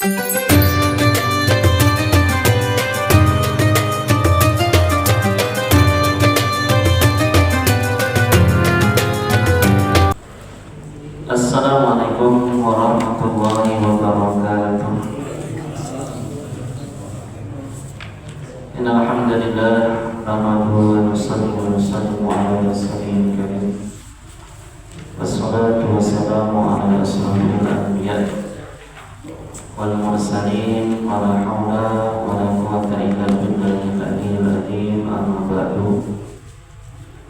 Assalamualaikum warahmatullahi wabarakatuh. Innal hamdalillah nahmaduhu wa nusalli wa nusallimu ala rasulil karim. Wassalatu wassalamu ala asyrafil anbiya wal mursalin wa la haula wa la quwwata illa billahil aliyyil azim. Amma ba'du.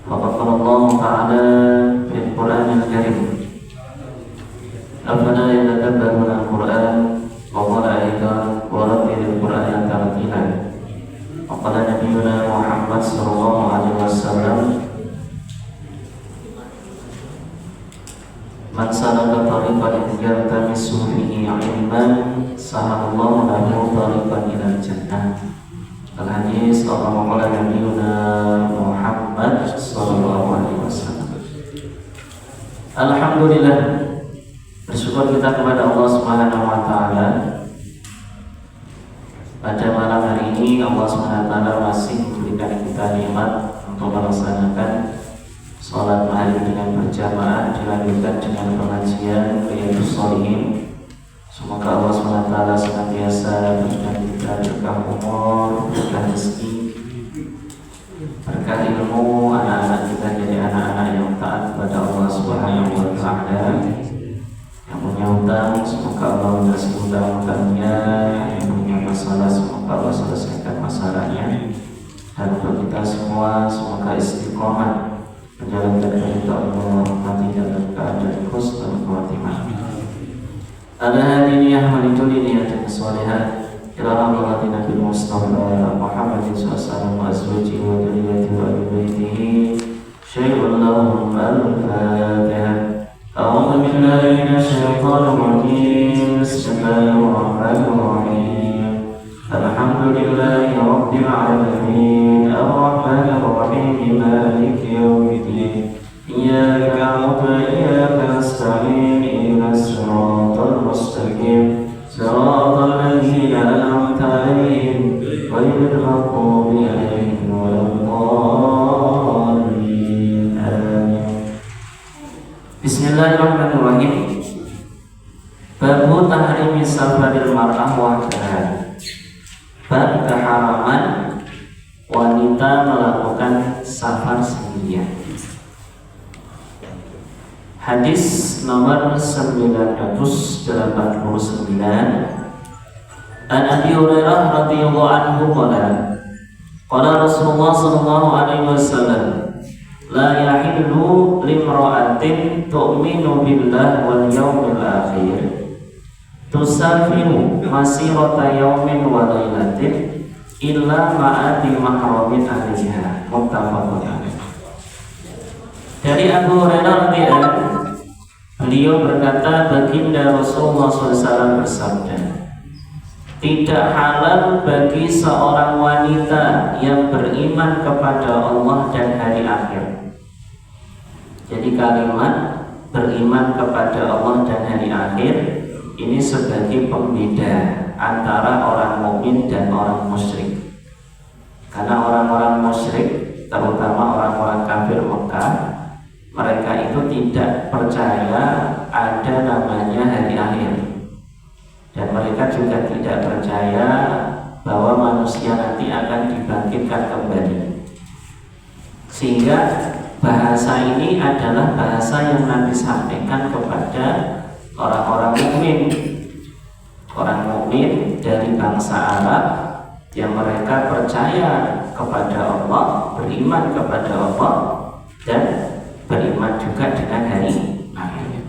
Faqad qala Allah ta'ala fil Qur'anil karim: Afala yatadabbaruna al-Qur'an wa qala aidan wa rattilil Qur'ana tartila. Wa qala nabiyyuna Muhammad sallallahu alaihi wasallam: Man salaka tariqan yaltamisu fihi 'ilman sahalallahu lahu tariqan ilal jannah. Al-hadis wa qala nabiyyuna Muhammad sallallahu alaihi wasallam. Alhamdulillah, bersyukur kita kepada Allah Subhanahu wa taala. Pada malam hari ini Allah Subhanahu wa taala masih memberikan kita nikmat untuk melaksanakan salat maghrib dengan berjamaah, dilanjutkan dengan pengajian Riyadhus Shalihin. Semoga Allah Subhanahu wa taala senantiasa berikan kita berkah umur, berkah rezeki, berkah ilmu, anak-anak kita jadi anak-anak yang taat kepada Allah Subhanahu wa taala. Yang punya hutang, semoga Allah lunasi hutang-hutangnya. Yang punya masalah, semoga Allah selesaikan masalahnya. Dan untuk kita semua, semoga istiqomah menjalankan perintah Allah, mati dalam keadaan husnul khatimah. Ala hadiniyah malijuli niyatin sholihat ila hadratin Nabi Mustafa Muhammadin sallallahu wa azwajihi wa dzurriyyatihi wa ahli baitihi syai'un lahum al-Fatihah. أعوذ بالله من الشيطان الرجيم. بسم الله الرحمن الرحيم. الحمد لله رب العالمين الرحمن الرحيم مالك يوم الدين إياك نعبد وإياك نستعين اهدنا الصراط المستقيم صراط الذين أنعمت عليهم غير المغضوب عليهم ولا الضالين. آمين. Bismillahirrahmanirrahim. Babu tahrimi safaril mar'ah wahdaha. Bab keharaman wanita melakukan safar sendirian. Hadis nomor 989. An Abi Hurairah radhiyallahu anhu qala Rasulullah sallallahu alaihi wasallam: La yahillu limra'atin tu'minu billah wal yawmil akhir tusafiru masirata yawmin wa laylatin illa ma'ati mahramin alaiha. Muttafaqun alaih. Dari Abu Hurairah radhiyallahu, beliau berkata, baginda Rasulullah SAW bersabda, tidak halal bagi seorang wanita yang beriman kepada Allah dan hari akhir. Jadi kalimat beriman kepada Allah dan hari akhir ini sebagai pembeda antara orang mukmin dan orang musyrik. Karena orang-orang musyrik, terutama orang-orang kafir Mekah, mereka itu tidak percaya ada namanya hari akhir. Dan mereka juga tidak percaya bahwa manusia nanti akan dibangkitkan kembali. Sehingga bahasa ini adalah bahasa yang Nabi sampaikan kepada orang-orang mukmin, orang mukmin dari bangsa Arab yang mereka percaya kepada Allah, beriman kepada Allah, dan beriman juga dengan hari akhir.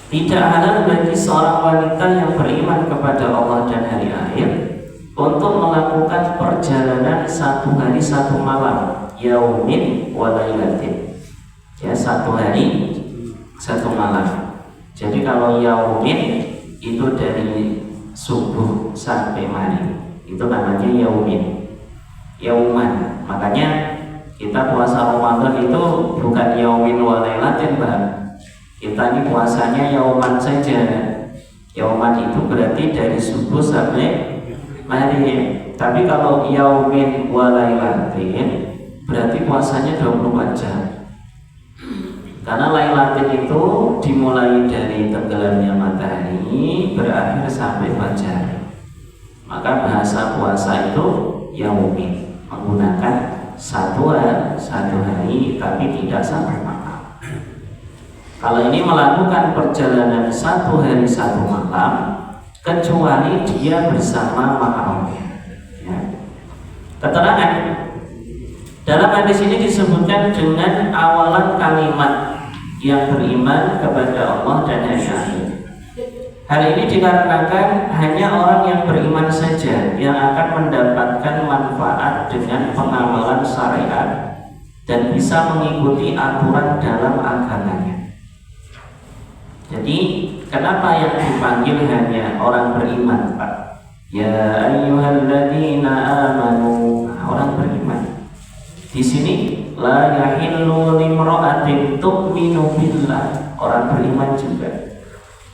Tidak halal bagi seorang wanita yang beriman kepada Allah dan hari akhir untuk melakukan perjalanan satu hari satu malam, yaumin wa lailatin, ya, satu hari satu malam. Jadi kalau yaumin itu dari subuh sampai maghrib, itu namanya yaumin, yauman. Makanya kita puasa Ramadan itu bukan yaumin wa lailatin, Mbak. Kita ini puasanya yauman saja. Yauman itu berarti dari subuh sampai maghrib. Tapi kalau yaumin walailatin berarti puasanya 24 jam. Karena lailatin itu dimulai dari tenggelamnya matahari berakhir sampai fajar. Maka bahasa puasa itu yaumin, menggunakan satu hari tapi tidak satu malam. Kalau ini melakukan perjalanan 1 hari 1 malam kecuali dia bersama mahramnya. Ya. Keterangan dalam hadis ini disebutkan dengan awalan kalimat yang beriman kepada Allah dan hari akhir. Hal ini dikarenakan hanya orang yang beriman saja yang akan mendapatkan manfaat dengan pengamalan syariat dan bisa mengikuti aturan dalam agamanya. Jadi kenapa yang dipanggil hanya orang beriman, Pak? Ya ayyuhalladzina amanu, orang beriman. Di sini la yahillu limra'atin tu'minu billah, orang beriman juga.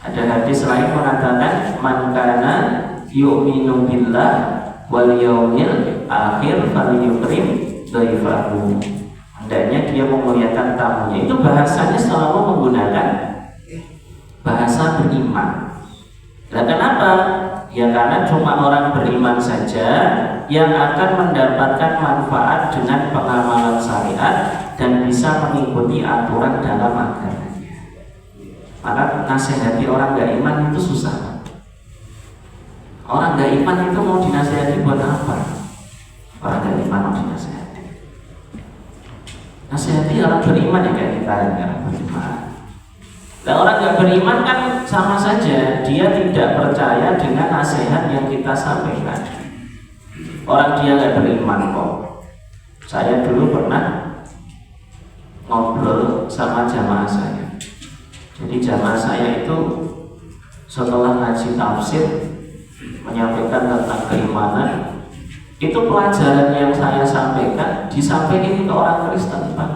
Ada hadis lain mengatakan man kana yu'minu billah wal yaumil akhir falyukrim dhaifahu. Hendaknya dia memuliakan tamunya. Itu bahasanya selalu menggunakan bahasa beriman. Dan kenapa? Ya karena cuma orang beriman saja yang akan mendapatkan manfaat dengan pengamalan syariat dan bisa mengikuti aturan dalam agamanya. Maka nasihati orang gak iman itu susah. Orang gak iman itu mau dinasihati buat apa? Orang gak iman mau dinasihati. Nasihati orang beriman ya kayak kita orang beriman. Dan orang gak beriman kan sama saja, dia tidak percaya dengan nasihat yang kita sampaikan. Orang dia gak beriman kok. Saya dulu pernah ngobrol sama jamaah saya. Jadi jamaah saya itu setelah ngaji tafsir menyampaikan tentang keimanan, itu pelajaran yang saya sampaikan disampaikan ke orang Kristen, Pak.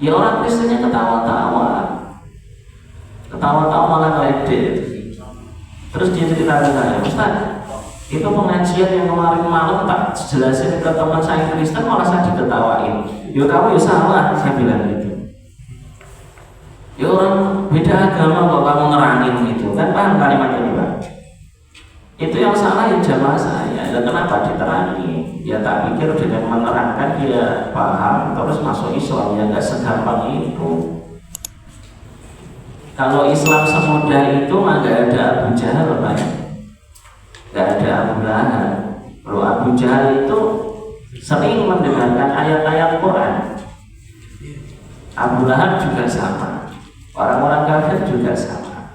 Ya orang Kristennya ketawa-tawa malah ngeledek. Terus dia cerita ke saya, Ustaz, itu pengajian yang kemarin malam tak jelasin ke teman saya Kristen malah saya diketawain. Ya kamu ya salah, saya bilang gitu. Ya orang beda agama kok kamu ngerangin gitu, kan paham kalimat ini, Pak? Itu yang salah ya jamaah saya. Dan kenapa diterangi? Ya tak pikir dengan menerangkan dia paham terus masuk Islam, ya nggak segampang itu. Kalau Islam semudah itu mah nggak ada Abu Jahal, Pak. Nggak ada Abu Lahab. Kalau Abu Jahal itu sering mendengarkan ayat-ayat Quran. Abu Lahab juga sama. Orang-orang kafir juga sama.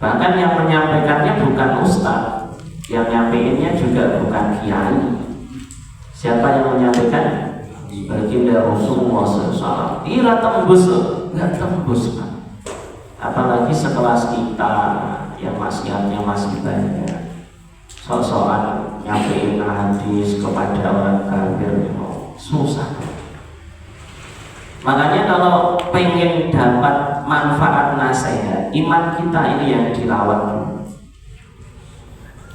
Bahkan yang menyampaikannya bukan ustaz, yang nyampeinnya juga bukan kiai. Siapa yang menyampaikan? Baginda Rasulullah SAW. Ira tembus, nggak tembus, Pak. Apalagi sekelas kita yang masyiatnya masih banyak, sok-sokan nyampein hadis kepada orang kafir, susah. Makanya kalau pengen dapat manfaat nasihat, iman kita ini yang dirawat dulu.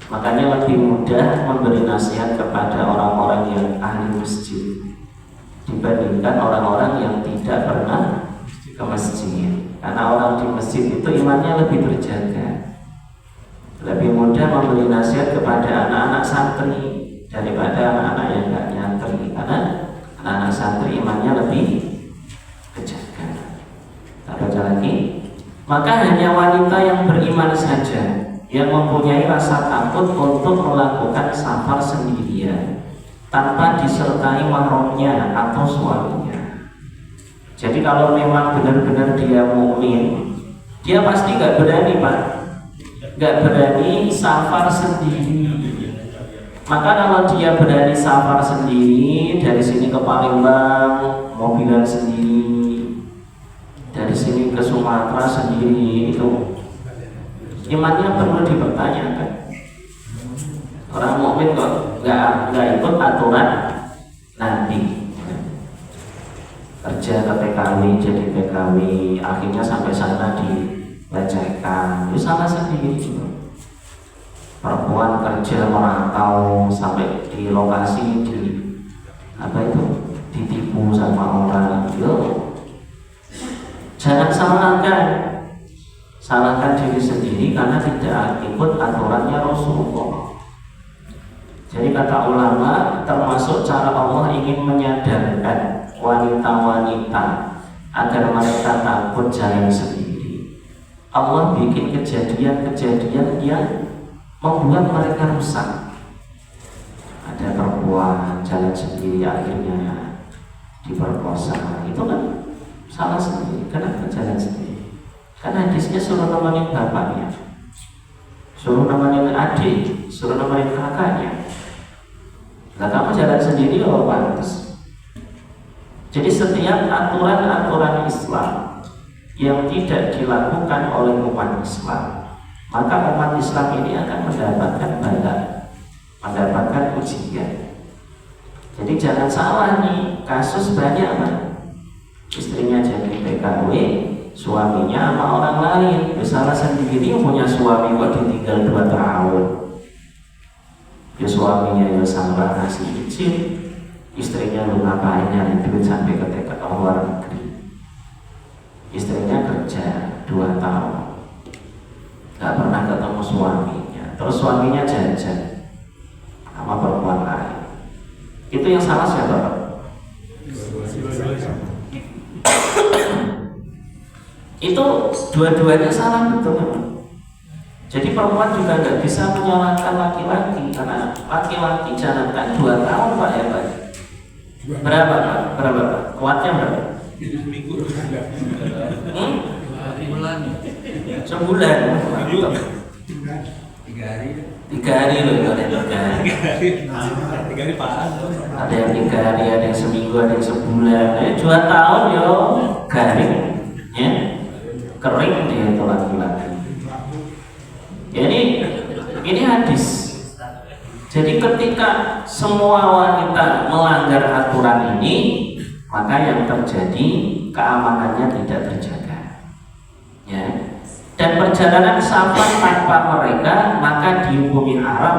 Makanya lebih mudah memberi nasihat kepada orang-orang yang ahli masjid dibandingkan orang-orang yang tidak pernah ke masjid. Karena orang di masjid itu imannya lebih terjaga. Lebih mudah memberi nasihat kepada anak-anak santri daripada anak-anak yang nggak nyantri. Karena anak-anak santri imannya lebih terjaga. Kita baca lagi. Maka hanya wanita yang beriman saja yang mempunyai rasa takut untuk melakukan safar sendirian tanpa disertai mahramnya atau suaminya. Jadi kalau memang benar-benar dia mukmin, dia pasti nggak berani, Pak, nggak berani safar sendiri. Maka kalau dia berani safar sendiri dari sini ke Palembang mobilan sendiri, dari sini ke Sumatera sendiri, itu imannya perlu dipertanyakan. Orang mukmin kok nggak ikut aturan nanti kerja ke PKW, jadi PKW, akhirnya sampai sana lecehkan, itu salah sendiri juga. Perempuan kerja merantau sampai di lokasi di apa itu ditipu sama orang, yo jangan salahkan diri sendiri karena tidak ikut aturannya Rasulullah. Jadi kata ulama, termasuk cara Allah ingin menyadarkan wanita-wanita agar mereka takut jalan sendiri. Allah bikin kejadian-kejadian yang membuat mereka rusak. Ada perempuan jalan sendiri akhirnya diperkosa, itu kan salah sendiri. Kenapa jalan sendiri? Karena hadisnya suruh nemenin bapaknya, suruh nemenin adik, suruh nemenin kakaknya. Nah kamu jalan sendiri, oh pantas. Jadi setiap aturan-aturan Islam yang tidak dilakukan oleh umat Islam, maka umat Islam ini akan mendapatkan bala, mendapatkan ujian. Jadi jangan salah nih, kasus banyak kan, istrinya jadi PKW, suaminya sama orang lain. Ya salah sendiri, punya suami kok ditinggal 2 tahun. Ya suaminya ya salah kasih izin, istrinya lu ngapain nyari duit sampai ke luar negeri. Istrinya kerja 2 tahun, gak pernah ketemu suaminya, terus suaminya jajan sama perempuan lain. Itu yang salah siapa Pak? Itu dua-duanya salah betul memang. Jadi perempuan juga nggak bisa menyalahkan laki-laki, karena laki-laki jangankan 2 tahun Pak ya Pak. Berapa Pak? Berapa Pak? Kuatnya berapa? Bulan. Sebulan. 3 hari. 3 hari loh, ada 3 hari. 3 hari Pak. Ada yang 3 hari, ada yang seminggu, ada yang sebulan. 2 tahun yo garing, ya kering dia itu laki-laki. Jadi ini hadis. Jadi ketika semua wanita melanggar aturan ini, maka yang terjadi keamanannya tidak terjaga. Ya. Dan perjalanan safar tanpa mereka maka dihukumi haram,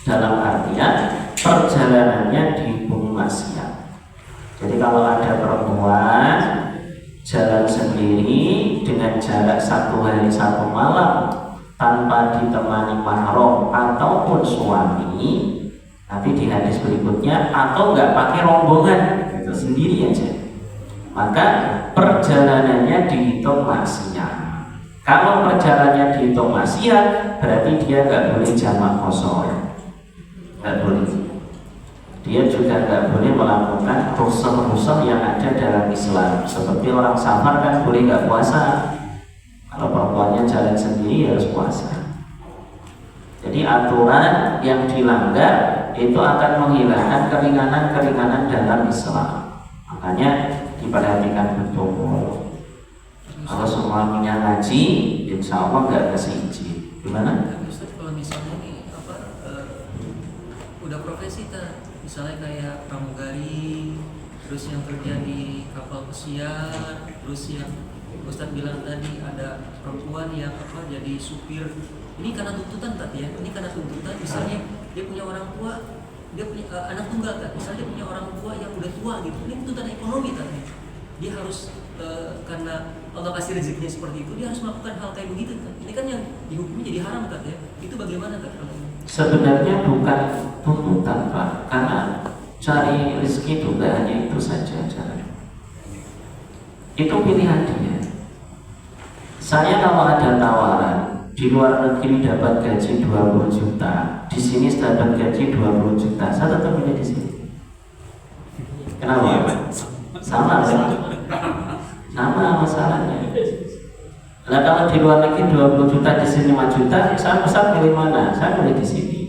dalam artian perjalanannya dihukumi maksiat. Jadi kalau ada perempuan jalan sendiri dengan jarak 1 hari 1 malam tanpa ditemani mahram ataupun suami, nanti di hadis berikutnya, atau nggak pakai rombongan, itu sendiri aja, maka perjalanannya dihitung maksiat. Kalau perjalanannya dihitung maksiat, berarti dia nggak boleh jamak qashar, nggak boleh. Dia juga nggak boleh melakukan rukhsah-rukhsah yang ada dalam Islam. Seperti orang safar kan boleh nggak puasa. Kalau perempuannya jalan sendiri harus puasa. Jadi aturan yang dilanggar itu akan menghilangkan keringanan-keringanan dalam Islam. Makanya diperhatikan betul. Kalau suaminya ngaji, insya Allah nggak kasih izin. Gimana? Ustaz, kalau misalnya nih udah profesi misalnya kayak pramugari, terus yang kerja di kapal pesiar, terus yang Ustaz bilang tadi ada perempuan yang jadi supir. Ini karena tuntutan ya. Ini karena tuntutan. Misalnya dia punya orang tua, dia punya anak tunggal misalnya dia punya orang tua yang udah tua gitu. Ini tuntutan ekonomi ya. Dia harus karena Allah kasih rezekinya seperti itu, dia harus melakukan hal kayak begitu Ini kan yang dihukumi jadi haram ya. Itu bagaimana Sebenarnya bukan tuntutan Pak, karena cari rezeki itu gak hanya itu saja caranya. Itu pilihan dia. Saya kalau ada tawaran di luar negeri dapat gaji 20 juta, di sini dapat gaji 20 juta, saya tetap pilih di sini. Kenapa? Sama kan? Sama masalahnya. Nah kalau di luar negeri 20 juta, di sini 5 juta, saya pilih mana? Saya pilih di sini.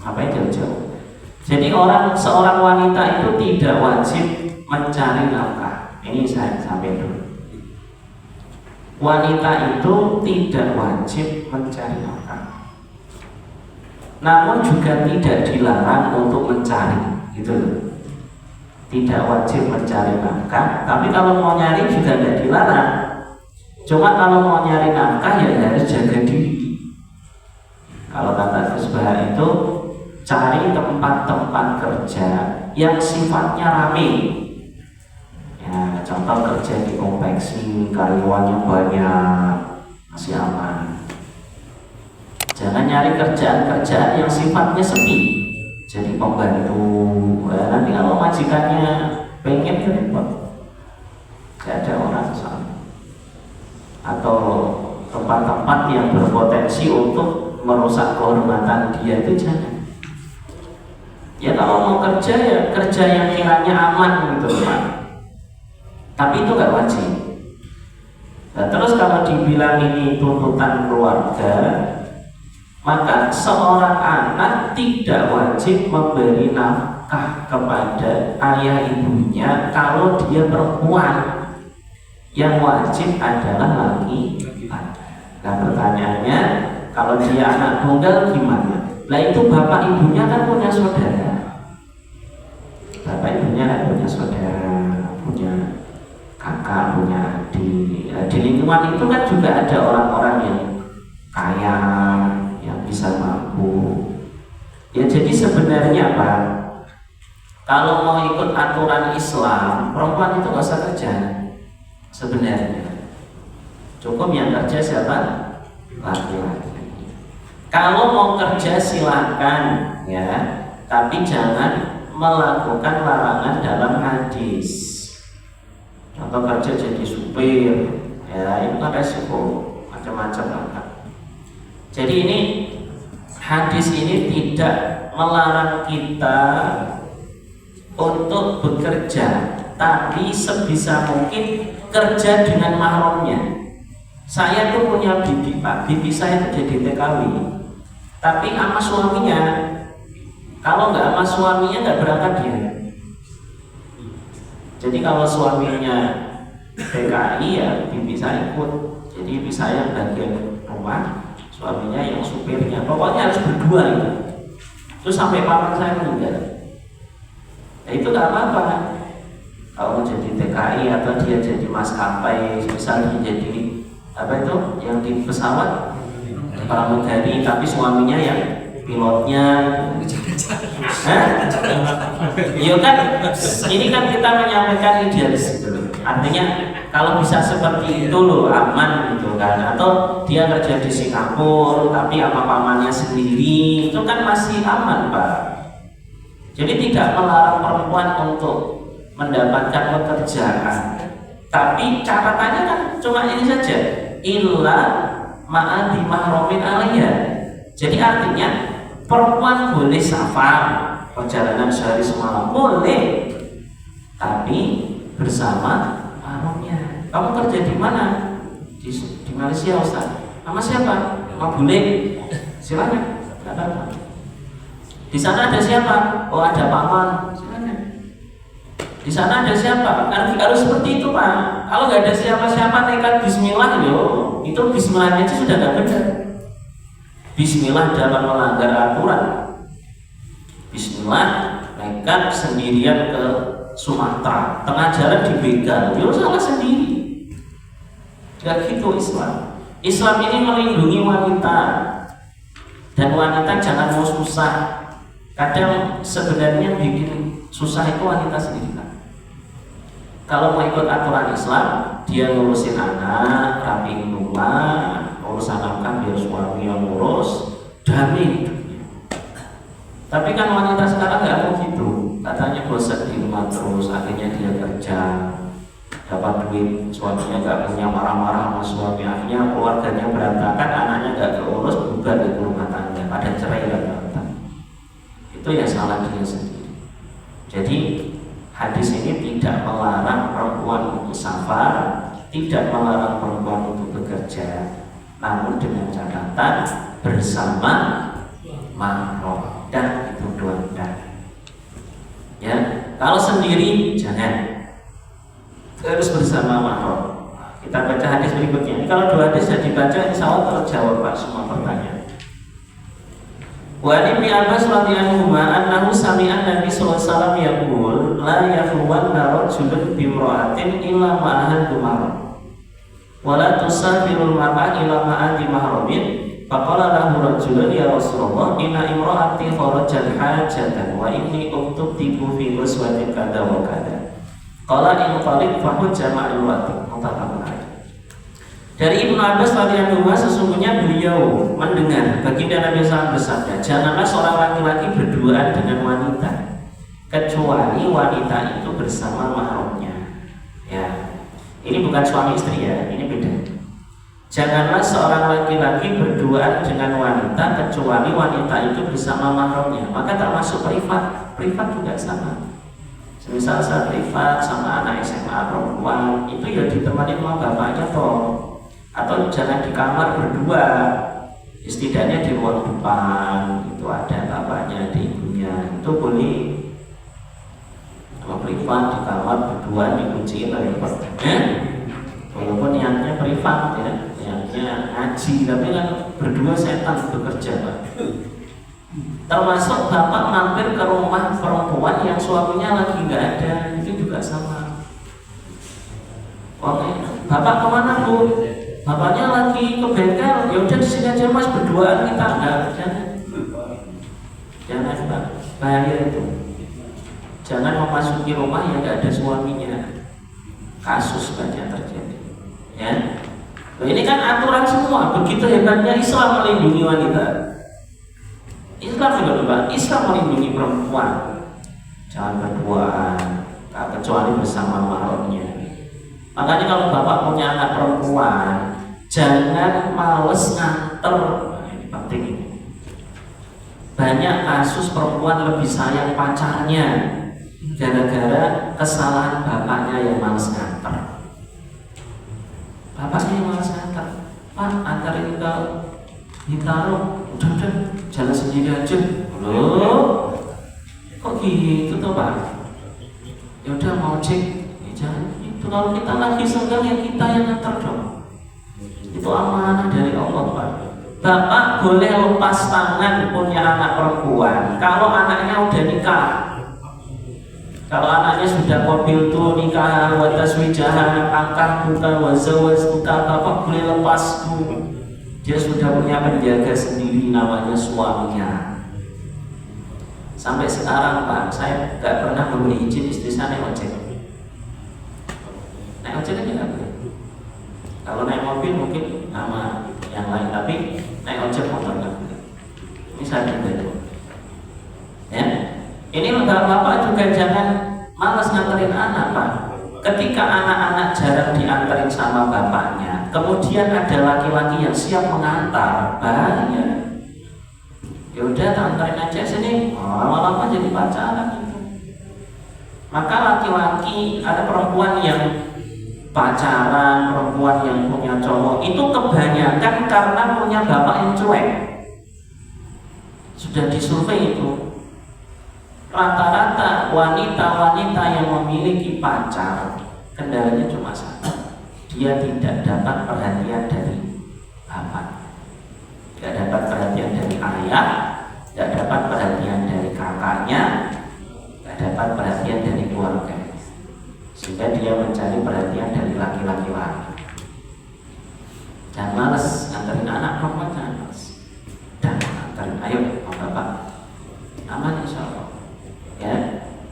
Ngapain jauh-jauh? Jadi seorang wanita itu tidak wajib mencari nafkah. Ini saya sampai dulu. Wanita itu tidak wajib mencari nafkah, namun juga tidak dilarang untuk mencari, gitu loh. Tidak wajib mencari nafkah, tapi kalau mau nyari juga tidak dilarang. Cuma kalau mau nyari nafkah ya harus jaga diri. Kalau kata Gus Bahar itu cari tempat-tempat kerja yang sifatnya rame. Ya, contoh kerja di konveksi, karyawannya banyak, masih aman. Jangan nyari kerjaan-kerjaan yang sifatnya sepi. Jadi pembantu, nanti kalau majikannya pengen ya repot, gak ada orang sana. Atau tempat-tempat yang berpotensi untuk merusak kehormatan dia itu jangan. Ya kalau mau kerja ya kerja yang kiranya aman gitu Pak. Tapi itu nggak wajib. Nah, terus kalau dibilang ini tuntutan keluarga, maka seorang anak tidak wajib memberi nafkah kepada ayah ibunya kalau dia perempuan. Yang wajib adalah laki-laki. Nah pertanyaannya, kalau dia anak tunggal gimana? Lah itu bapak ibunya kan punya saudara. Bapak ibunya kan punya saudara, punya kakak, punya adik. Di lingkungan itu kan juga ada orang-orang yang kaya, yang bisa mampu. Ya jadi sebenarnya Pak, kalau mau ikut aturan Islam, perempuan itu nggak usah kerja. Sebenarnya cukup yang kerja siapa? Laki-laki. Kalau mau kerja silakan ya, tapi jangan melakukan larangan dalam hadis. Contoh kerja jadi supir, ya itu kan resiko macam-macam lah. Jadi ini hadis ini tidak melarang kita untuk bekerja, tapi sebisa mungkin kerja dengan mahramnya. Saya tuh punya bibi Pak, bibi saya itu jadi TKW, tapi sama suaminya. Kalau nggak sama suaminya nggak berangkat dia. Jadi kalau suaminya TKI ya bibi saya ikut. Jadi bibi saya bagian rumah, suaminya yang supirnya. Pokoknya harus berdua itu. Terus sampai paman saya meninggal. Ya itu nggak apa-apa. Kalau jadi TKI atau dia jadi maskapai, misalnya jadi apa itu yang di pesawat pramugari, tapi suaminya yang pilotnya. Iya kan, ini kan kita menyampaikan idealis gitu. Artinya kalau bisa seperti itu loh aman gitu kan. Atau dia kerja di Singapura tapi sama pamannya sendiri, itu kan masih aman Pak. Jadi tidak melarang perempuan untuk mendapatkan pekerjaan, tapi catatannya kan cuma ini saja, illa ma'adi mahromin alaiya. Jadi artinya perempuan boleh safar, perjalanan sehari semalam boleh, tapi bersama mahramnya. Kamu kerja di mana? Di Malaysia Ustaz. Sama siapa? Sama bule. Silakan. Di sana ada siapa? Oh ada paman. Silakan. Di sana ada siapa? Harus seperti itu Pak. Kalau nggak ada siapa-siapa nekat Bismillah yo, itu Bismillahnya itu sudah nggak benar. Bismillah dalam melanggar aturan. Bismillah nekat sendirian ke Sumatera, tengah jalan dibegal, yo salah sendiri. Gak gitu Islam. Islam ini melindungi wanita, dan wanita jangan mau susah. Kadang sebenarnya bikin susah itu wanita sendiri kan. Kalau mau ikut aturan Islam, dia ngurusin anak, rapiin rumah, urusan nafkah biar suami yang ngurus, damai hidupnya. Tapi kan wanita sekarang nggak mau gitu, katanya bosan di rumah terus, akhirnya dia kerja, dapat duit, suaminya nggak punya, marah-marah sama suami, akhirnya keluarganya berantakan, anaknya nggak keurus, bubar di rumah tangga, pada cerai rata-rata. Itu ya salah dia sendiri. Jadi hadis ini tidak melarang perempuan untuk safar, tidak melarang perempuan untuk bekerja, namun dengan catatan bersama mahram, dan itu doang dan. Ya, kalau sendiri jangan, harus bersama mahram. Kita baca hadis berikutnya. Ini kalau dua hadis sudah dibaca, insya Allah terjawab Pak semua pertanyaan. Wa Ibnu Abbas radhiyallahu anhu sami'an Nabi sallallahu alaihi wasallam yaqul la yakhwanna rajulun bimra'atin illa ma'ahan dumar. wala tusafirul mar'a ila ma'ati mahramin. Faqala lahu rajulun ya Rasulullah inna imra'ati kharajat hajatan wa inni uktubtibu fi ghuswatin kada wa kada. Qala in qalib fahujja ma'al wati. Muttafaqun alaih. Dari Ibnu Abbas radhiyallahu anhu, sesungguhnya beliau mendengar baginda Nabi SAW bersabda, janganlah seorang laki-laki berduaan dengan wanita kecuali wanita itu bersama mahramnya. Ya, ini bukan suami istri ya, ini beda. Janganlah seorang laki-laki berduaan dengan wanita kecuali wanita itu bersama mahramnya. Maka termasuk privat juga sama. Misal saya privat sama anak SMA perempuan, itu ya ditemani sama bapaknya toh. Atau jangan di kamar berdua, setidaknya di ruang depan itu ada bapaknya, ada ibunya, itu boleh. Kalau privat di kamar berdua dikunciin repot. Walaupun niatnya privat ya, niatnya ngaji, tapi kan berdua setan bekerja Pak. Termasuk bapak mampir ke rumah perempuan yang suaminya lagi nggak ada, itu juga sama. Oke, bapak kemana Bu? Bapaknya lagi ke bengkel, ya udah di sini aja Mas, berduaan kita. Jangan Pak, bahaya itu. Jangan memasuki rumah yang nggak ada suaminya. Kasus banyak terjadi. Ya, nah, ini kan aturan semua. Begitu hebatnya Islam melindungi wanita. Islam juga Pak, Islam melindungi perempuan. Jangan berduaan, kecuali bersama mahramnya. Makanya kalau bapak punya anak perempuan, jangan males nganter. Nah, ini penting ini. Banyak kasus perempuan lebih sayang pacarnya gara-gara kesalahan bapaknya yang males nganter. Bapaknya yang males nganter, Pak antarin ke Bintaro, udah jalan sendiri aja. Loh, kok gitu tuh Pak? Ya udah mau cek, ya jangan. Itu kalau kita lagi senggang ya kita yang nganter dong. Itu amanah dari Allah Pak. Bapak boleh lepas tangan punya anak perempuan kalau anaknya udah nikah. Kalau anaknya sudah qabil tu nikah wa taswijaha angkah buka wa zawaj buka, bapak boleh lepas tuh. Dia sudah punya penjaga sendiri namanya suaminya. Sampai sekarang Pak, saya nggak pernah memberi izin istri saya naik ojek. Naik ojek aja nggak boleh. Kalau naik mobil mungkin nama yang lain, tapi naik ojek motor nggak boleh. Ini saya pribadi. Ya, ini bapak juga jangan malas nganterin anak Pak. Ketika anak-anak jarang diantarin sama bapaknya, kemudian ada laki-laki yang siap mengantar, bahaya. Ya udah antarin aja sini, lama-lama jadi pacaran itu. Maka laki-laki, ada perempuan yang pacaran, perempuan yang punya cowok, itu kebanyakan karena punya bapak yang cuek. Sudah disurvei itu. Rata-rata wanita-wanita yang memiliki pacar, kendalanya cuma satu, dia tidak dapat perhatian dari bapak, tidak dapat perhatian dari ayah, tidak dapat perhatian dari kakaknya, tidak dapat perhatian dari keluarga, sehingga dia mencari perhatian dari laki-laki lain. Jangan males nganterin anak perempuan, jangan males. Dan nganterin, ayo mau bapak, aman insya Allah. Ya,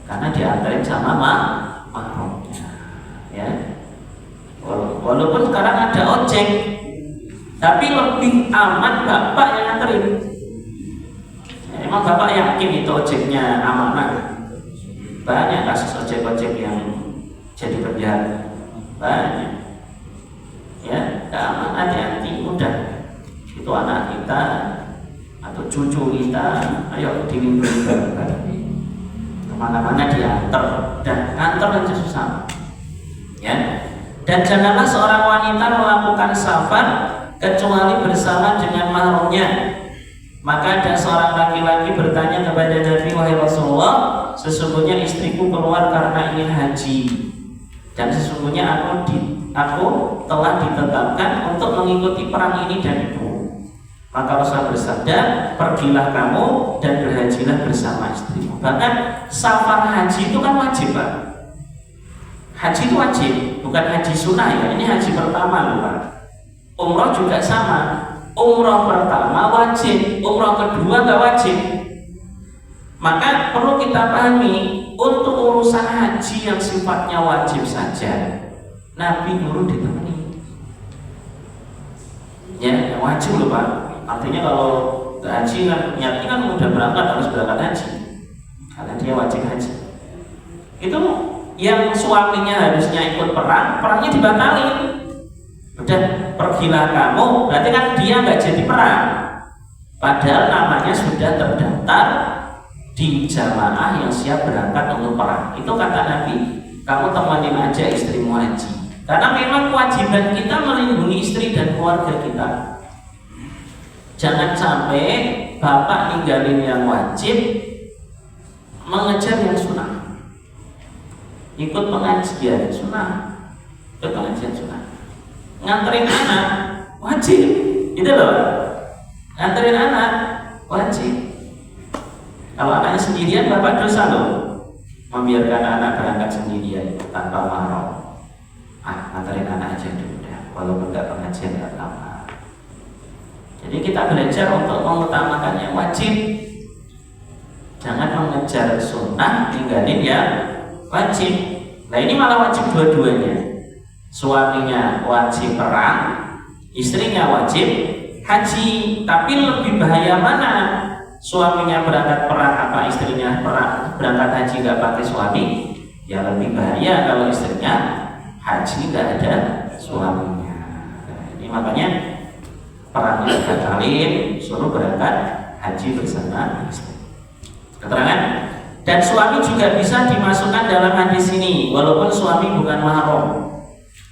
karena diantarin sama mahramnya. Ya, walaupun sekarang ada ojek, tapi lebih aman bapak yang nganterin. Ya, emang bapak yakin itu ojeknya amanah? Banyak kasus ojek-ojek yang jadi penjahat, banyak. Ya, gak aman, hati-hati, udah. Itu anak kita atau cucu kita, ayo dilindungi bareng-bareng. Kemana-mana diantar, dan antar aja susah. Ya. Dan janganlah seorang wanita melakukan safar kecuali bersama dengan mahramnya. Maka ada seorang laki-laki bertanya kepada Nabi, wahai Rasulullah, sesungguhnya istriku keluar karena ingin haji, dan sesungguhnya aku telah ditetapkan untuk mengikuti perang ini dan itu. Maka Rasul bersabda, pergilah kamu dan berhajilah bersama istrimu. Bahkan safar haji itu kan wajib Pak. Haji itu wajib, bukan haji sunnah ya. Ini haji pertama loh Pak. Umroh juga sama. Umroh pertama wajib, umroh kedua nggak wajib. Maka perlu kita pahami, untuk urusan haji yang sifatnya wajib saja Nabi nyuruh ditemani. Ya, yang wajib loh Pak. Artinya kalau haji kan niatnya kan udah berangkat, harus berangkat haji karena dia wajib haji. Itu yang suaminya harusnya ikut perang, perangnya dibatalin. Udah, pergilah kamu, berarti kan dia nggak jadi perang. Padahal namanya sudah terdaftar di jamaah yang siap berangkat untuk perang. Itu kata Nabi, kamu temanin aja istrimu haji. Karena memang kewajiban kita melindungi istri dan keluarga kita. Jangan sampai bapak ninggalin yang wajib, mengejar yang sunnah. Ikut pengajian sunnah, ikut pengajian sunnah. Nganterin anak wajib, gitu loh. Nganterin anak wajib. Kalau anaknya sendirian, bapak dosa loh, membiarkan anak berangkat sendirian tanpa mahram. Nganterin anak aja dulu dah, walaupun nggak pengajian nggak apa. Jadi kita belajar untuk mengutamakan yang wajib. Jangan mengejar sunnah, tinggalin yang wajib. Nah ini malah wajib dua-duanya. Suaminya wajib perang, istrinya wajib haji. Tapi lebih bahaya mana? Suaminya berangkat perang apa istrinya berangkat haji nggak pakai suami? Ya lebih bahaya kalau istrinya haji nggak ada suaminya. Nah, ini makanya perangnya dibatalin, suruh berangkat haji bersama istri. Keterangan. Dan suami juga bisa dimasukkan dalam hadis ini, walaupun suami bukan mahram.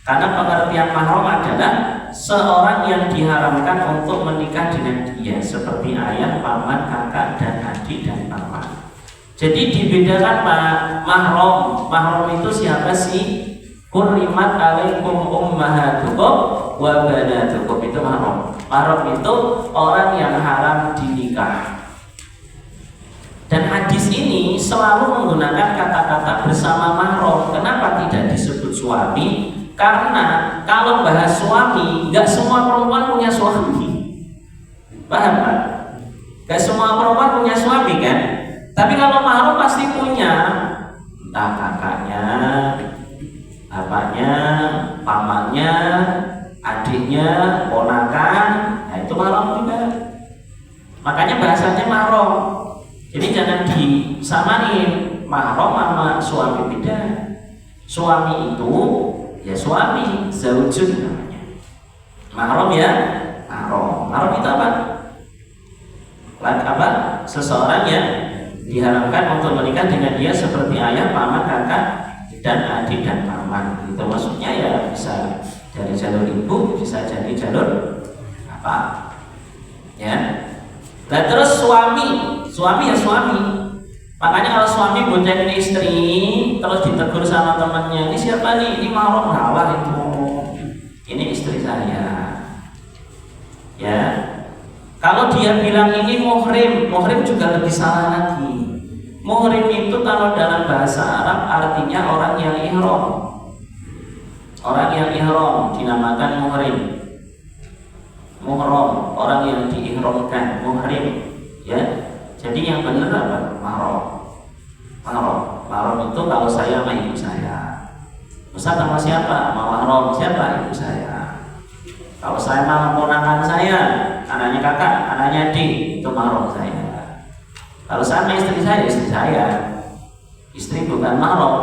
Karena pengertian mahram adalah seorang yang diharamkan untuk menikah dengan dia, seperti ayah, paman, kakak, dan adik dan paman. Jadi dibedakan Pak, mahram. Mahram itu siapa sih? Hurrimat alaikum ummahatukum wa banatukum, itu mahram. Mahram itu orang yang haram dinikah. Dan hadis ini selalu menggunakan kata-kata bersama mahram. Kenapa tidak disebut suami? Karena kalau bahas suami, nggak semua perempuan punya suami. Paham Pak? Nggak semua perempuan punya suami kan? Tapi kalau mahram pasti punya. Entah kakaknya, bapaknya, pamannya, adiknya, ponakan. Nah itu mahram juga. Makanya bahasanya mahram. Jadi jangan disamain mahram sama suami, beda. Suami itu ya suami, zaujun namanya. Mahram ya, mahram. Mahram itu apa? Apa? Seseorang yang diharamkan untuk menikah dengan dia seperti ayah, paman, kakak, dan adik dan paman. Itu maksudnya ya bisa dari jalur ibu, bisa jadi jalur apa? Ya. Nah terus suami ya suami. Makanya kalau suami boncengin istri terus ditegur sama temannya, ini siapa nih? Ini mahram. Halah itu. Ini istri saya. Ya. Kalau dia bilang ini muhrim juga lebih salah lagi. Muhrim itu kalau dalam bahasa Arab artinya orang yang ihram. Orang yang ihram dinamakan muhrim. Muhram, orang yang diihramkan, muhrim. Ya. Jadi yang benar apa? Mahram. Mahram itu kalau saya sama ibu saya. Ustaz sama siapa? Sama mahram. Siapa? Ibu saya. Kalau saya sama ponakan saya, anaknya kakak, anaknya adik, itu mahram saya. Kalau sama istri saya, istri saya. Istri bukan mahram.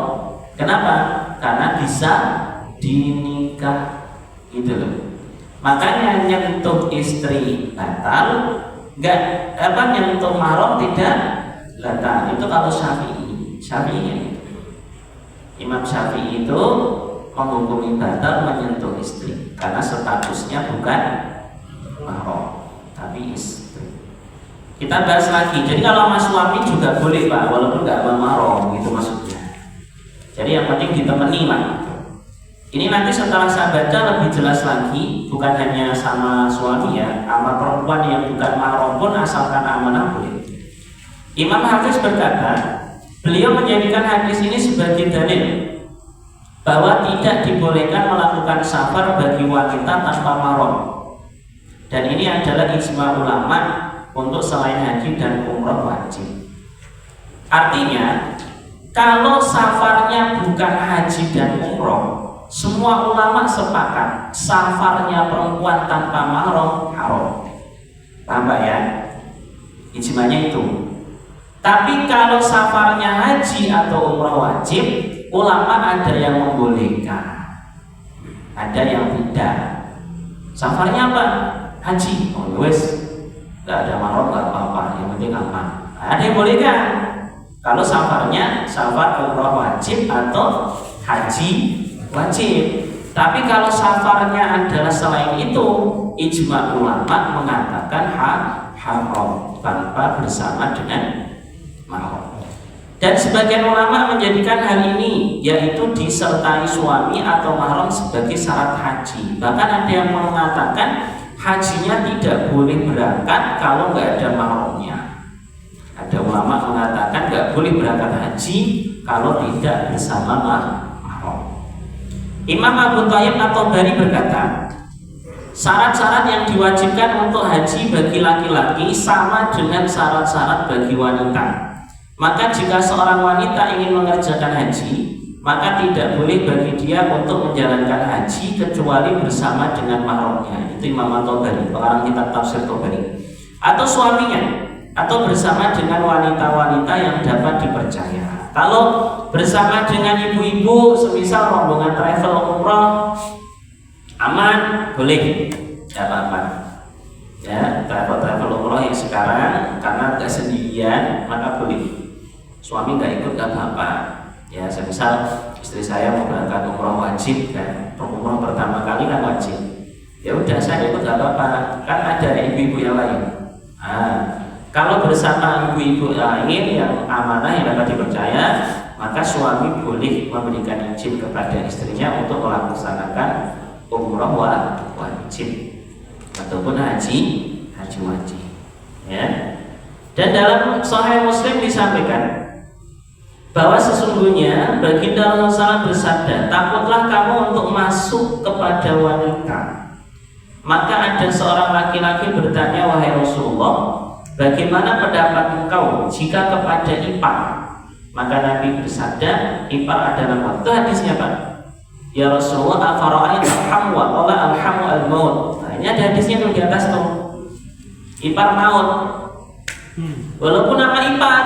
Kenapa? Karena bisa dinikah. Itu loh. Makanya nyentuh istri batal, enggak apa nyentuh mahram tidak batal. Itu kalau Syafi'i. Imam Syafi'i itu menghukumi batal menyentuh istri karena statusnya bukan mahram tapi istri. Kita bahas lagi. Jadi kalau mas suami juga boleh Pak, walaupun enggak mahram, gitu maksudnya. Jadi yang penting ditemani lah. Ini nanti setelah saya baca lebih jelas lagi, bukan hanya sama suami ya, sama perempuan yang bukan mahram pun asalkan amanah boleh. Imam Hafiz berkata, beliau menjadikan hadis ini sebagai dalil bahwa tidak dibolehkan melakukan safar bagi wanita tanpa mahram. Dan ini adalah ijma ulama untuk selain haji dan umroh wajib. Artinya, kalau safarnya bukan haji dan umroh, semua ulama sepakat safarnya perempuan tanpa mahram haram. Paham ya? Ijmanya itu. Tapi kalau safarnya haji atau umroh wajib, ulama ada yang membolehkan, ada yang tidak. Safarnya apa? Haji. Oh wes, nggak ada mahram nggak apa-apa, yang penting aman. Ada yang bolehkan. Kalau safarnya safar umroh wajib atau haji wajib. Tapi kalau safarnya adalah selain itu, ijma ulama mengatakan haram tanpa bersama dengan mahram. Dan sebagian ulama menjadikan hal ini, yaitu disertai suami atau mahram sebagai syarat haji. Bahkan ada yang mengatakan hajinya tidak boleh berangkat kalau nggak ada mahramnya. Ada ulama mengatakan nggak boleh berangkat haji kalau tidak bersama mahram. Imam Abu Thayyib At-Tabari berkata, syarat-syarat yang diwajibkan untuk haji bagi laki-laki sama dengan syarat-syarat bagi wanita. Maka jika seorang wanita ingin mengerjakan haji, maka tidak boleh bagi dia untuk menjalankan haji kecuali bersama dengan mahramnya. Itu Imam At-Tabari, pengarang kitab tafsir Tabari. Atau suaminya, atau bersama dengan wanita-wanita yang dapat dipercaya. Kalau bersama dengan ibu-ibu, semisal rombongan travel umroh, aman, boleh, tidak apa-apa. Ya, travel umroh yang sekarang karena nggak sendirian, maka boleh. Suami nggak ikut nggak apa-apa. Ya, semisal istri saya mau berangkat umroh wajib, kan, umroh pertama kali kan wajib. Ya udah, saya ikut nggak apa-apa. Kan ada ibu-ibu yang lain. Kalau bersama ibu-ibu lain yang amanah yang dapat dipercaya, maka suami boleh memberikan izin kepada istrinya untuk melaksanakan umroh wajib ataupun haji wajib. Ya. Dan dalam Sahih Muslim disampaikan bahwa sesungguhnya baginda Rasulullah bersabda, takutlah kamu untuk masuk kepada wanita. Maka ada seorang laki-laki bertanya, wahai Rasulullah, bagaimana pendapat engkau jika kepada ipar? Maka Nabi bersabda, ipar adalah maut. Itu hadisnya Pak. Ya Rasulullah, afara'ait alhamu wa qala alhamu al-maut. Nah, ini ada hadisnya tuh di atas tuh. Ipar maut. Walaupun nama ipar,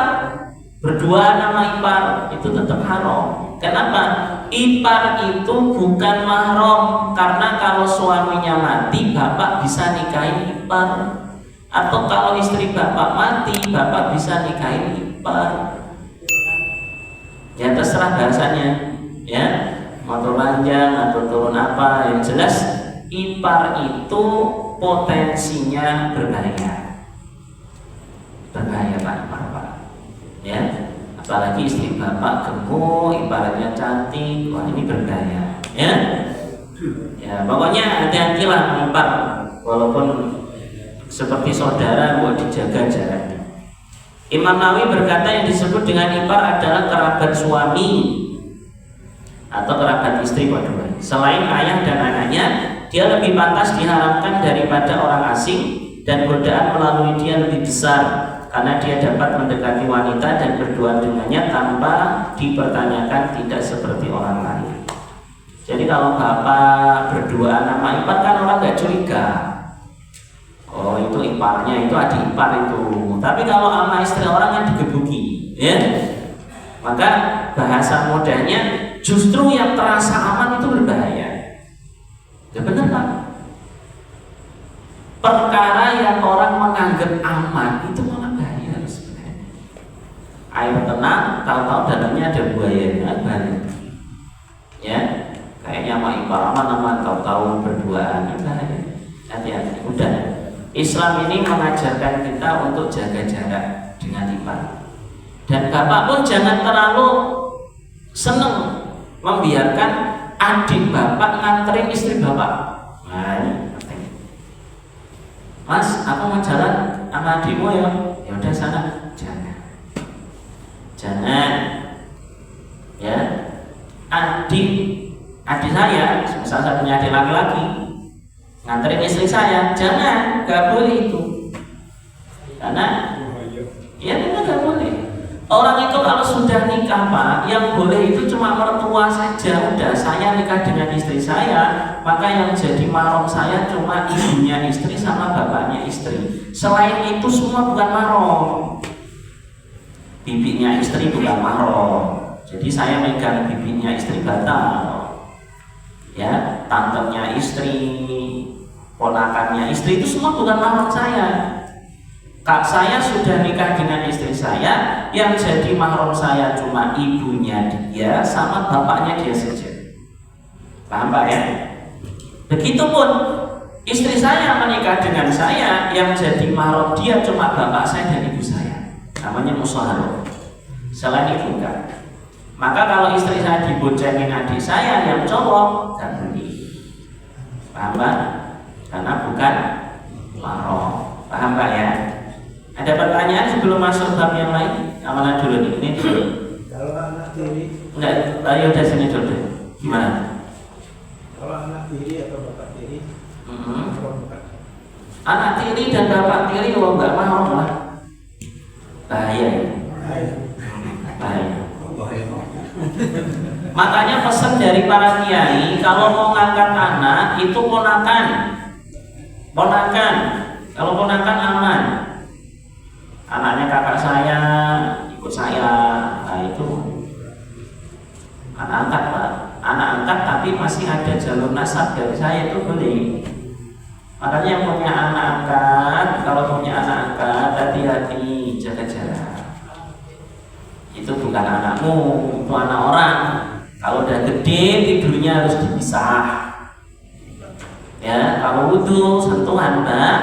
berdua nama ipar, itu tetap haram. Kenapa? Ipar itu bukan mahram, karena kalau suaminya mati, bapak bisa nikahin ipar. Atau kalau istri bapak mati, bapak bisa nikahin ipar. Ya terserah bahasanya, ya mau panjang atau turun apa, yang jelas ipar itu potensinya berbahaya Pak. Ya, apalagi istri bapak gemuk, iparnya cantik, wah ini berbahaya. Ya, pokoknya hati-hatilah ipar, walaupun seperti saudara buat dijaga jaraknya. Imam Nawawi berkata yang disebut dengan ipar adalah kerabat suami atau kerabat istri kedua. Selain ayah dan anaknya, dia lebih pantas diharamkan daripada orang asing dan godaan melalui dia lebih besar karena dia dapat mendekati wanita dan berduaan dengannya tanpa dipertanyakan, tidak seperti orang lain. Jadi kalau bapak berduaan sama ipar kan orang nggak curiga. Oh itu iparnya, itu adik ipar itu. Tapi kalau sama istri orang kan digebuki, ya. Maka bahasa mudahnya justru yang terasa aman itu berbahaya. Ya benar Pak. Perkara yang orang menganggap aman itu malah bahaya sebenarnya. Air tenang, tahu-tahu dalamnya ada buayanya, bahaya. Ya, kayaknya sama ipar aman, tahu-tahu berduaan, bahaya. Hati-hati. Udah. Islam ini mengajarkan kita untuk jaga jarak dengan ipar. Dan bapak pun jangan terlalu seneng membiarkan adik bapak nganterin istri bapak. Nah ini penting. Mas, aku mau jalan sama adikmu ya. Ya udah sana. Jangan. Ya. Adik adik saya, misal saya punya adik laki-laki, nganterin istri saya, jangan, nggak boleh itu. Karena ya memang nggak boleh. Orang itu kalau sudah nikah Pak, yang boleh itu cuma mertua saja. Udah, saya nikah dengan istri saya, maka yang jadi mahram saya cuma ibunya istri sama bapaknya istri. Selain itu semua bukan mahram. Bibinya istri bukan mahram. Jadi saya megang bibinya istri batal. Ya, tantenya istri, ponakannya istri itu semua bukan mahram saya. Kak saya sudah nikah dengan istri saya, yang jadi mahram saya cuma ibunya dia sama bapaknya dia saja. Paham Pak ya? Begitupun istri saya menikah dengan saya, yang jadi mahram dia cuma bapak saya dan ibu saya. Namanya musyawarah. Selain itu enggak. Maka kalau istri saya diboncengin adik saya yang cowok, dan boleh. Paham Pak? Karena bukan mahram. Paham Pak ya? Ada pertanyaan sebelum masuk bab yang lain? Amalan dulu nih, ini dulu. Kalau anak tiri, enggak, ayo udah sini dulu. Gimana? kalau anak tiri atau bapak tiri, bukan. Anak tiri dan bapak tiri, oh enggak mahram lah. Bahaya ya. Bahaya. Makanya pesan dari para kiai, kalau mau ngangkat anak itu ponakan. Kalau ponakan aman. Anaknya kakak saya, ikut saya, nah itu anak angkat Pak. Anak angkat tapi masih ada jalur nasab dari saya itu boleh. Makanya yang punya anak angkat, kalau punya anak angkat hati-hati, jaga jarak. Itu bukan anakmu, itu anak orang. Kalau udah gede tidurnya harus dipisah. Ya, kalau wudhu sentuhan Mbak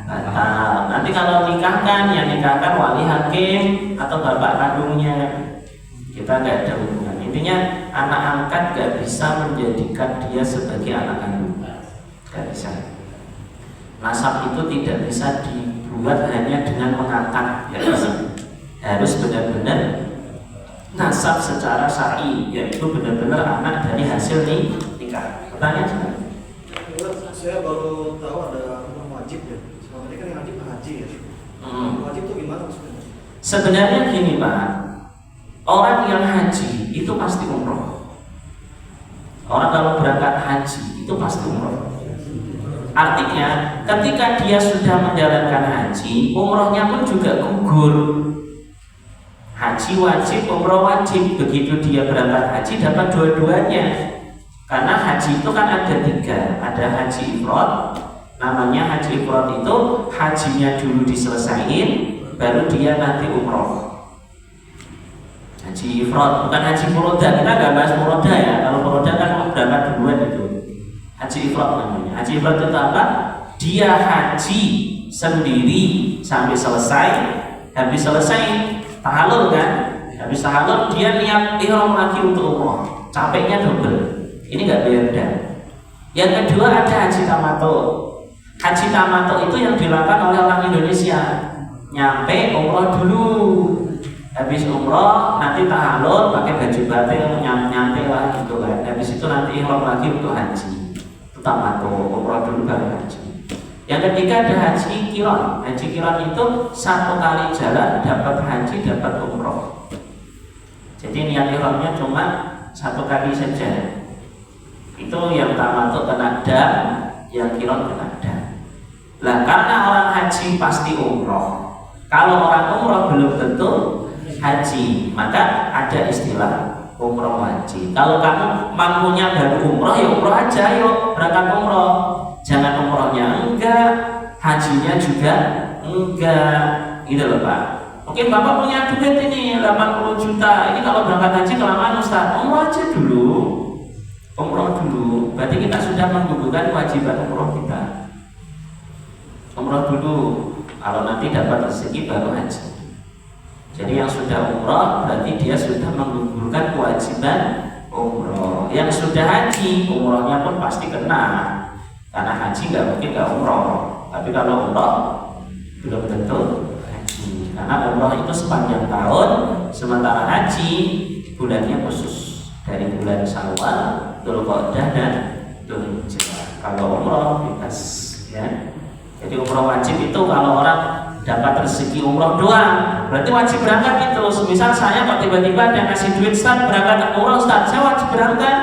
batal. Nanti kalau nikahkan, yang nikahkan wali hakim atau bapak kandungnya. Kita nggak ada hubungan. Intinya anak angkat nggak bisa menjadikan dia sebagai anak kandung. Nggak bisa. Nasab itu tidak bisa dibuat hanya dengan mengangkat. Ya, harus benar-benar nasab secara syar'i, yaitu benar-benar anak dari hasil nikah. Pertanyaan sekarang? Saya baru tahu ada hukum wajib ya. Selama ini kan yang wajib haji ya. Wajib itu gimana maksudnya? Sebenarnya gini Pak, orang yang haji itu pasti umroh. Orang kalau berangkat haji itu pasti umroh. Artinya ketika dia sudah menjalankan haji, umrohnya pun juga gugur. Haji wajib, umroh wajib. Begitu dia berangkat haji dapat dua-duanya. Karena haji itu kan ada 3. Ada haji ifrad. Namanya haji ifrad itu hajinya dulu diselesaikan, baru dia nanti umroh. Haji ifrad, bukan haji furoda. Kita nggak bahas furoda ya. Kalau furoda kan berangkat duluan itu. Haji ifrad namanya. Haji ifrad itu apa? Dia haji sendiri sampai selesai. Habis selesai tahallul kan? Habis tahallul dia niat ihram lagi untuk umroh. Capeknya double. Ini nggak beda. Yang kedua ada haji tamato. Haji tamato itu yang dilakukan oleh orang Indonesia. Nyampe umroh dulu, habis umroh nanti tahallul pakai baju batik nyantai lah gitu kan. Habis itu nanti ihram lagi untuk haji. Itu tamato, umroh dulu baru haji. Yang ketiga ada haji kiron. Haji kiron itu 1 kali jalan dapat haji dapat umroh. Jadi niat ihramnya cuma 1 kali saja. Itu yang tamattu kena dam, yang kiron kena dam. Lah karena orang haji pasti umroh. Kalau orang umroh belum tentu haji, maka ada istilah umroh wajib. Kalau kamu mampunya baru umroh, ya umroh aja, yuk berangkat umroh. Jangan umrohnya enggak, hajinya juga enggak, gitu loh Pak. Mungkin Bapak punya duit ini 80 juta, ini kalau berangkat haji kelamaan Ustaz, umroh aja dulu. Umroh dulu, berarti kita sudah menggugurkan kewajiban umroh kita. Umroh dulu, kalau nanti dapat rezeki baru haji. Jadi yang sudah umroh berarti dia sudah menggugurkan kewajiban umroh. Yang sudah haji, umrohnya pun pasti kena. Karena haji nggak mungkin nggak umroh. Tapi kalau umroh belum tentu haji. Karena umroh itu sepanjang tahun, sementara haji bulannya khusus dari bulan Syawal Dzulqa'dah dan Dzulhijjah. Kalau umroh bebas ya. Jadi umroh wajib itu kalau orang dapat rezeki umroh doang, berarti wajib berangkat itu. Misal saya kok tiba-tiba ada ngasih duit Ustaz berangkat umroh Ustaz, saya wajib berangkat.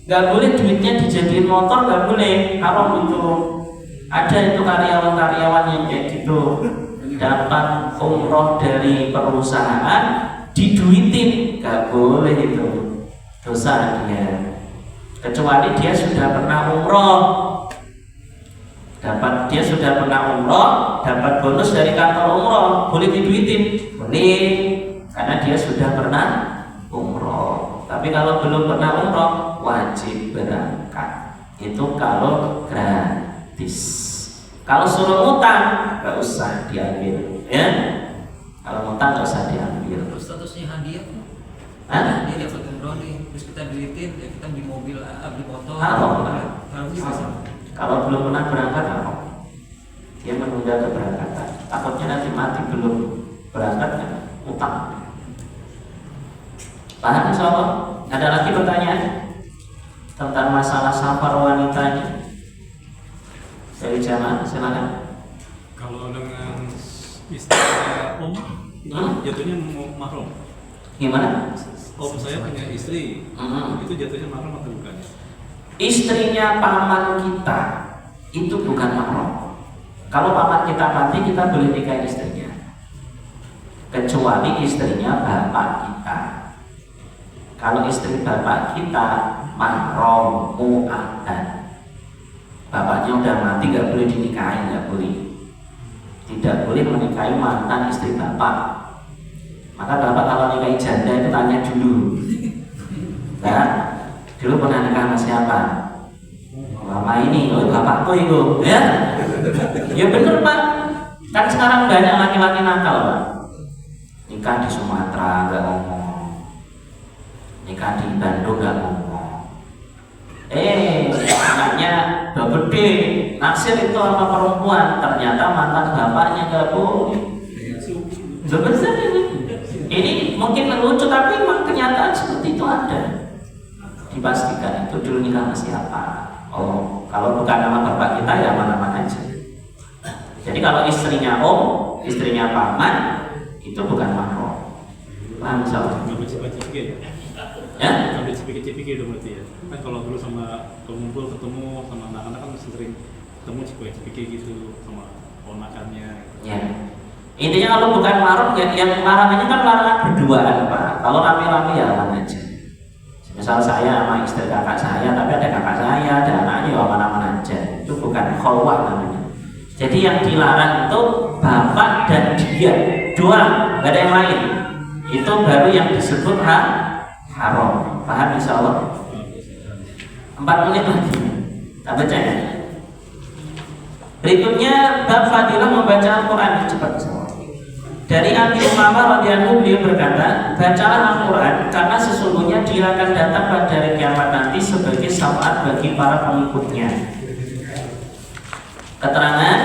Gak boleh duitnya dijadiin motor, gak boleh, haram itu. Ada itu karyawan-karyawan yang kayak gitu, dapat umroh dari perusahaan diduitin, gak boleh itu, dosa dia. Kecuali dia sudah pernah umroh, dia sudah pernah umroh, dapat bonus dari kantor umroh, boleh diduitin, boleh, karena dia sudah pernah umroh. Tapi kalau belum pernah umroh, wajib berangkat. Itu kalau gratis. Kalau suruh ngutang, nggak usah diambil, ya. Kalau ngutang nggak usah diambil. Terus statusnya hadiah? Hah? Dia dapat umroh nih, terus kita duitin, ya kita beli mobil, beli motor. Haram juga sih. Kalau belum pernah berangkat, haram. Dia menunda keberangkatan. Takutnya nanti mati belum berangkat, kan? Utang. Paham insyaallah? Ada lagi pertanyaan tentang masalah safar wanitanya dari jamaah? Silakan. Kalau dengan istrinya jatuhnya mahram. Gimana? Saya punya istri, itu jatuhnya mahram atau bukan? Istrinya paman kita itu bukan mahram. Kalau paman kita mati, kita boleh nikahin istrinya, kecuali istrinya bapak kita. Kalau istri bapak kita mahram mu'akkad, bapaknya udah mati, nggak boleh dinikahin, nggak boleh. Tidak boleh menikahi mantan istri bapak. Maka bapak kalau nikahi janda itu tanya dulu, nah, dulu pernah nikah sama siapa? Lama ini, oh bapakku itu, ya? Ya bener Pak. Kan sekarang banyak laki-laki nakal Pak. Nikah di Sumatera nggak ngomong, nikah di Bandung gak ngomong. Anaknya udah gede, naksir itu sama perempuan, ternyata mantan bapaknya gak boleh. Bener ini mungkin lucu tapi memang kenyataan seperti itu ada. Dipastikan itu dulu nikah sama siapa. Oh, kalau bukan nama bapak kita ya mana-mana aja. Jadi kalau istrinya om, istrinya paman itu bukan mahram. Paham insyaallah? Nggak bercipika-cipika Ya? Nggak bercipika-cipika dong berarti ya. Kan kalau dulu sama kumpul ketemu sama anak-anak kan sering ketemu cipika-cipika gitu sama ponakannya. Ya. Intinya kalau bukan mahram, yang larangannya kan larangan berduaan Pak. Kalau rame-rame ya aman aja. Misal saya sama istri kakak saya, tapi ada kakak saya, ada anaknya, ya aman-aman aja. Itu bukan khulwah namanya. Jadi yang dilarang itu bapak dan dia doang, nggak ada yang lain. Itu baru yang disebut haram. Paham insyaallah? 4 menit lagi. Tak baca ya? Berikutnya bab fadilah membaca Al-Quran. Cepat semua. Dari Abi Umamah radhiyallahu anhu berkata, bacalah Al-Quran karena sesungguhnya dia akan datang pada hari kiamat nanti sebagai syafaat bagi para pengikutnya. Keterangan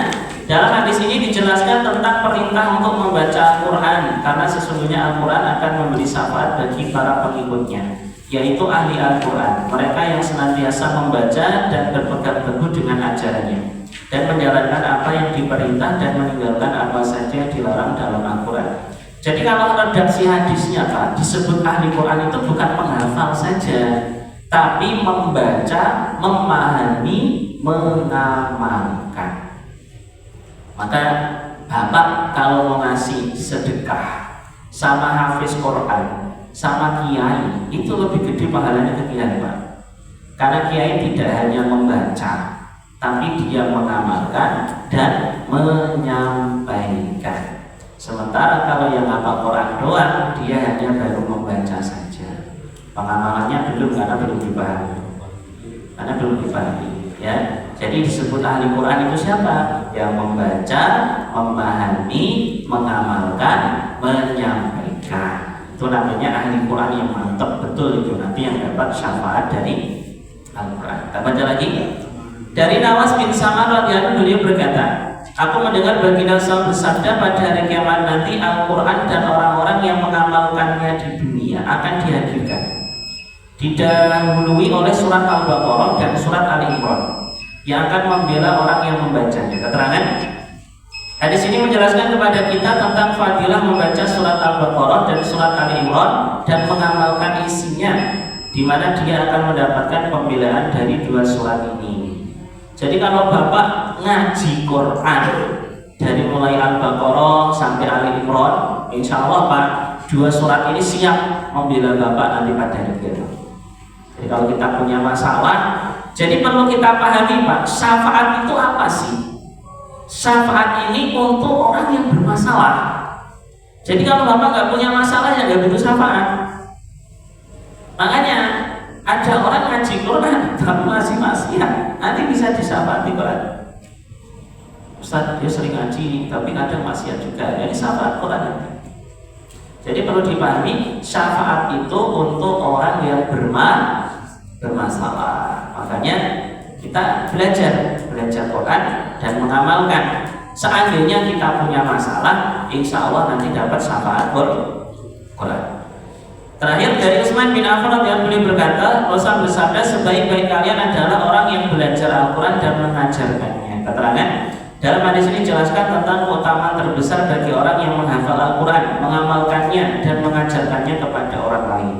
dalam hadis ini dijelaskan tentang perintah untuk membaca Al-Quran karena sesungguhnya Al-Quran akan memberi syafaat bagi para pengikutnya, yaitu ahli Al-Quran, mereka yang senantiasa membaca dan berpegang teguh dengan ajarannya dan menjalankan apa yang diperintah dan meninggalkan apa saja yang dilarang dalam Al-Quran. Jadi kalau redaksi hadisnya Pak, disebut ahli Quran itu bukan penghafal saja, tapi membaca, memahami, mengamalkan. Maka bapak kalau mau ngasih sedekah sama hafiz Quran, sama kiai, itu lebih gede pahalanya ke kiai Pak. Karena kiai tidak hanya membaca, tapi dia mengamalkan dan menyampaikan. Sementara kalau yang hafal Quran doang, dia hanya baru membaca saja. Pengamalannya belum, karena belum dipahami. Ya, jadi disebut ahli Quran itu siapa? Yang membaca, memahami, mengamalkan, menyampaikan. Itu namanya ahli Quran yang mantap betul itu. Nanti yang dapat syafaat dari Al-Quran. Kita baca lagi. Dari Nawas bin Samar radhiyallahu anhu, beliau berkata, aku mendengar baginda SAW bersabda, pada hari kiamat nanti Al-Quran dan orang-orang yang mengamalkannya di dunia akan dihadirkan. didahului oleh surat Al-Baqarah dan surat Ali Imran yang akan membela orang yang membacanya. Keterangan hadis ini menjelaskan kepada kita tentang fadilah membaca surat Al-Baqarah dan surat Ali Imran dan mengamalkan isinya, di mana dia akan mendapatkan pembelaan dari dua surat ini. Jadi kalau Bapak ngaji Quran dari mulai Al-Baqarah sampai Ali Imran, insya Allah Pak, dua surat ini siap membela Bapak nanti pada hari kiamat. Jadi kalau kita punya masalah, jadi perlu kita pahami Pak, syafaat itu apa sih? Syafaat ini untuk orang yang bermasalah. Jadi kalau Bapak nggak punya masalah ya nggak butuh syafaat. Makanya ada orang ngaji Quran tapi masih maksiat, nanti bisa disyafaati Quran. Ustaz dia sering ngaji tapi kadang maksiat juga, jadi syafaat Quran nanti. Jadi perlu dipahami, syafaat itu untuk orang yang bermasalah. Makanya kita belajar Quran dan mengamalkan. Seandainya kita punya masalah, insya Allah nanti dapat syafaat Quran. Terakhir dari Utsman bin Affan yang beliau berkata, Rasul bersabda, sebaik-baik kalian adalah orang yang belajar Al-Quran dan mengajarkannya. Keterangan dalam hadis ini jelaskan tentang keutamaan terbesar bagi orang yang menghafal Al-Quran, mengamalkannya dan mengajarkannya kepada orang lain.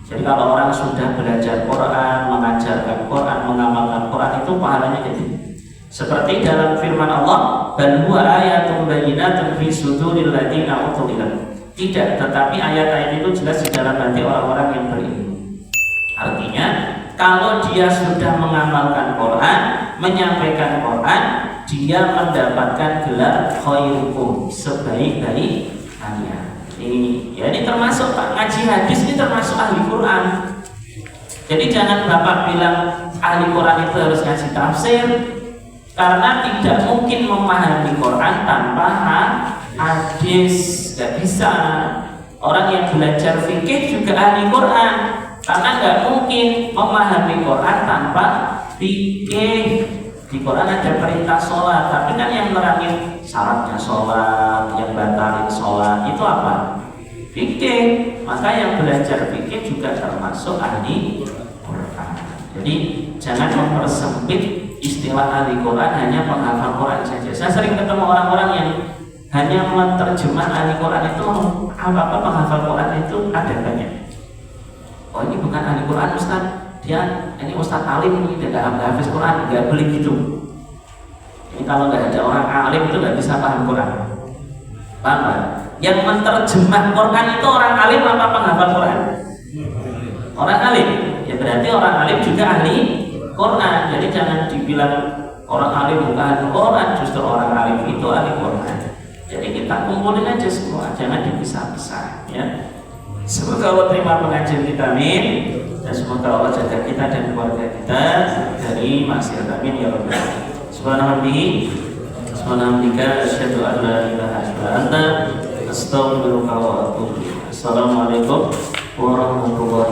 Jadi kalau orang sudah belajar Quran, mengajarkan Quran, mengamalkan Quran, itu pahalanya gede. Seperti dalam firman Allah, bal huwa ayatun bayyinatun fi suduril ladzina utul ilm. Tidak, tetapi ayat-ayat itu jelas di dalam hati orang-orang yang berilmu. Artinya, kalau dia sudah mengamalkan Quran, menyampaikan Quran, dia mendapatkan gelar khairukum, sebaik-baik kalian. Ini termasuk Pak, ngaji hadis ini termasuk ahli Quran. Jadi jangan Bapak bilang ahli Quran itu harus ngaji tafsir, karena tidak mungkin memahami Quran tanpa hadis. Gak bisa. Orang yang belajar fikih juga ahli Quran, karena gak mungkin memahami Quran tanpa fikih. Di Quran ada perintah sholat, tapi kan yang nerangin syaratnya sholat, yang batalin sholat itu apa? Fikih. Maka yang belajar fikih juga termasuk ahli Quran. Jadi jangan mempersempit istilah ahli Quran hanya penghafal Quran saja. Saya sering ketemu orang-orang yang hanya menerjemah ahli Quran itu apa-apa penghafal Quran itu ada banyak. Oh ini bukan ahli Quran Ustaz, dia ini Ustaz alim ini tidak hafiz Quran, nggak boleh gitu. Ini kalau nggak ada orang alim itu nggak bisa paham Quran. Paham kan? Yang menerjemah Quran itu orang alim apa penghafal Quran? Orang alim. Ya berarti orang alim juga ahli Quran. Jadi jangan dibilang orang alim bukan ahli Quran, justru orang alim itu ahli Quran. Jadi kita kumpulin aja semua, jangan dipisah-pisah ya. Semoga Allah terima pengajian kita, amin. Dan semoga Allah jaga kita dan keluarga kita dari maksiat, amin ya rabbal alamin. Subhanallah, asyhadu an la ilaha illa anta, astaghfiruka wa atubu ilaik. Assalamualaikum warahmatullahi